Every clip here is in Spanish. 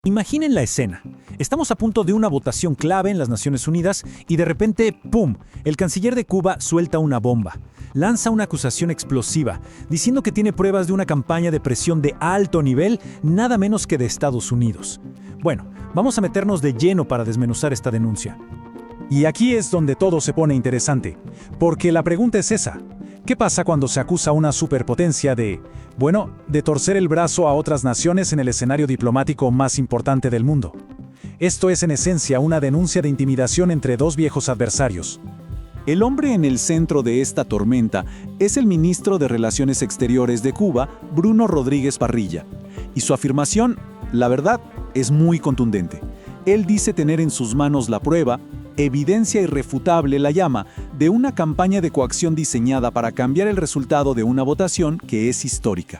Imaginen la escena. Estamos a punto de una votación clave en las Naciones Unidas y de repente, ¡pum!, el canciller de Cuba suelta una bomba. Lanza una acusación explosiva, diciendo que tiene pruebas de una campaña de presión de alto nivel, nada menos que de Estados Unidos. Bueno, vamos a meternos de lleno para desmenuzar esta denuncia. Y aquí es donde todo se pone interesante, porque la pregunta es esa. ¿Qué pasa cuando se acusa a una superpotencia de torcer el brazo a otras naciones en el escenario diplomático más importante del mundo? Esto es en esencia una denuncia de intimidación entre dos viejos adversarios. El hombre en el centro de esta tormenta es el ministro de Relaciones Exteriores de Cuba, Bruno Rodríguez Parrilla. Y su afirmación, la verdad, es muy contundente. Él dice tener en sus manos la prueba, evidencia irrefutable la llama, de una campaña de coacción diseñada para cambiar el resultado de una votación que es histórica.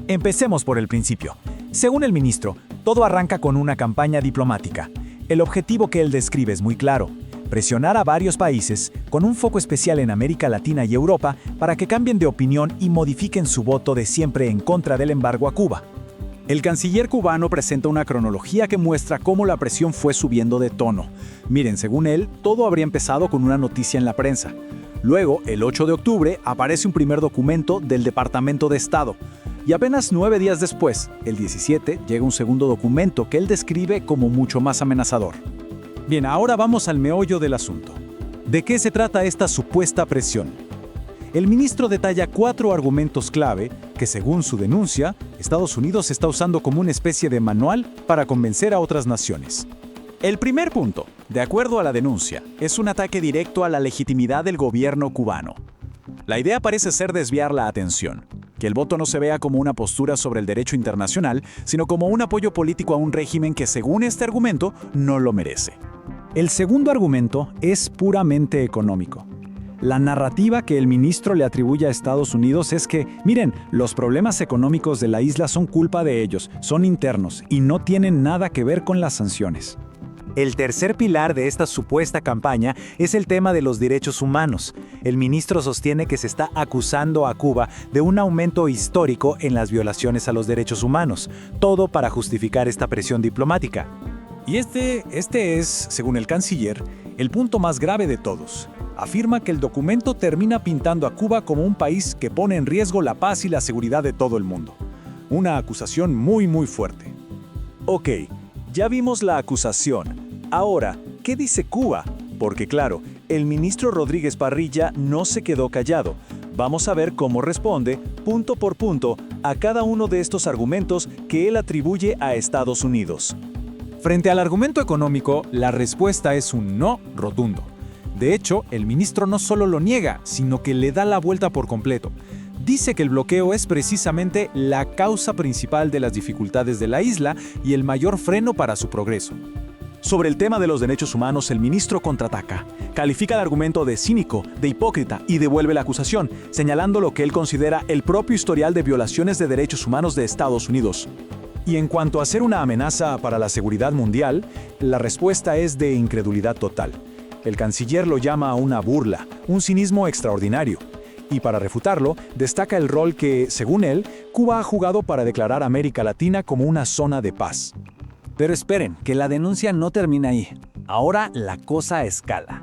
Empecemos por el principio. Según el ministro, todo arranca con una campaña diplomática. El objetivo que él describe es muy claro: presionar a varios países, con un foco especial en América Latina y Europa, para que cambien de opinión y modifiquen su voto de siempre en contra del embargo a Cuba. El canciller cubano presenta una cronología que muestra cómo la presión fue subiendo de tono. Miren, según él, todo habría empezado con una noticia en la prensa. Luego, el 8 de octubre, aparece un primer documento del Departamento de Estado. Y apenas 9 días después, el 17, llega un segundo documento que él describe como mucho más amenazador. Bien, ahora vamos al meollo del asunto. ¿De qué se trata esta supuesta presión? El ministro detalla 4 argumentos clave que, según su denuncia, Estados Unidos está usando como una especie de manual para convencer a otras naciones. El primer punto, de acuerdo a la denuncia, es un ataque directo a la legitimidad del gobierno cubano. La idea parece ser desviar la atención, que el voto no se vea como una postura sobre el derecho internacional, sino como un apoyo político a un régimen que, según este argumento, no lo merece. El segundo argumento es puramente económico. La narrativa que el ministro le atribuye a Estados Unidos es que, miren, los problemas económicos de la isla son culpa de ellos, son internos y no tienen nada que ver con las sanciones. El tercer pilar de esta supuesta campaña es el tema de los derechos humanos. El ministro sostiene que se está acusando a Cuba de un aumento histórico en las violaciones a los derechos humanos, todo para justificar esta presión diplomática. Y este es, según el canciller, el punto más grave de todos. Afirma que el documento termina pintando a Cuba como un país que pone en riesgo la paz y la seguridad de todo el mundo. Una acusación muy fuerte. Ok, ya vimos la acusación. Ahora, ¿qué dice Cuba? Porque claro, el ministro Rodríguez Parrilla no se quedó callado. Vamos a ver cómo responde, punto por punto, a cada uno de estos argumentos que él atribuye a Estados Unidos. Frente al argumento económico, la respuesta es un no rotundo. De hecho, el ministro no solo lo niega, sino que le da la vuelta por completo. Dice que el bloqueo es precisamente la causa principal de las dificultades de la isla y el mayor freno para su progreso. Sobre el tema de los derechos humanos, el ministro contraataca. Califica el argumento de cínico, de hipócrita y devuelve la acusación, señalando lo que él considera el propio historial de violaciones de derechos humanos de Estados Unidos. Y en cuanto a ser una amenaza para la seguridad mundial, la respuesta es de incredulidad total. El canciller lo llama una burla, un cinismo extraordinario. Y para refutarlo, destaca el rol que, según él, Cuba ha jugado para declarar a América Latina como una zona de paz. Pero esperen, que la denuncia no termina ahí. Ahora la cosa escala.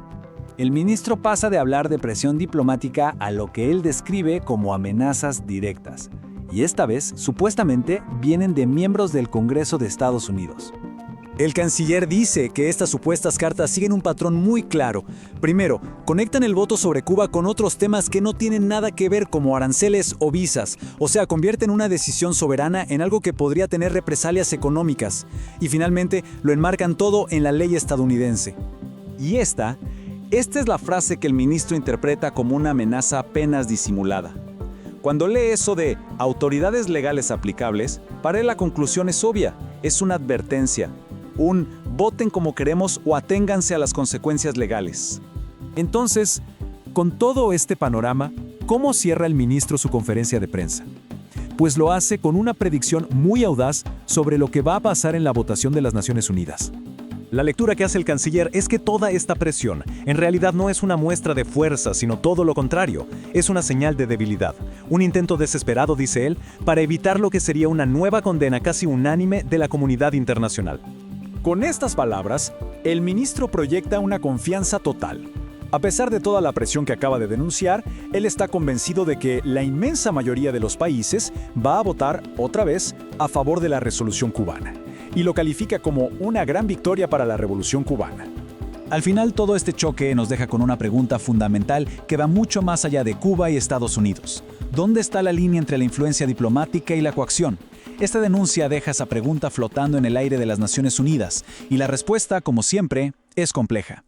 El ministro pasa de hablar de presión diplomática a lo que él describe como amenazas directas. Y esta vez, supuestamente, vienen de miembros del Congreso de Estados Unidos. El canciller dice que estas supuestas cartas siguen un patrón muy claro. Primero, conectan el voto sobre Cuba con otros temas que no tienen nada que ver, como aranceles o visas. O sea, convierten una decisión soberana en algo que podría tener represalias económicas. Y finalmente, lo enmarcan todo en la ley estadounidense. Y esta es la frase que el ministro interpreta como una amenaza apenas disimulada. Cuando lee eso de autoridades legales aplicables, para él la conclusión es obvia, es una advertencia. Un voten como queremos o aténganse a las consecuencias legales. Entonces, con todo este panorama, ¿cómo cierra el ministro su conferencia de prensa? Pues lo hace con una predicción muy audaz sobre lo que va a pasar en la votación de las Naciones Unidas. La lectura que hace el canciller es que toda esta presión en realidad no es una muestra de fuerza, sino todo lo contrario, es una señal de debilidad, un intento desesperado, dice él, para evitar lo que sería una nueva condena casi unánime de la comunidad internacional. Con estas palabras, el ministro proyecta una confianza total. A pesar de toda la presión que acaba de denunciar, él está convencido de que la inmensa mayoría de los países va a votar otra vez a favor de la resolución cubana, y lo califica como una gran victoria para la revolución cubana. Al final, todo este choque nos deja con una pregunta fundamental que va mucho más allá de Cuba y Estados Unidos. ¿Dónde está la línea entre la influencia diplomática y la coacción? Esta denuncia deja esa pregunta flotando en el aire de las Naciones Unidas, y la respuesta, como siempre, es compleja.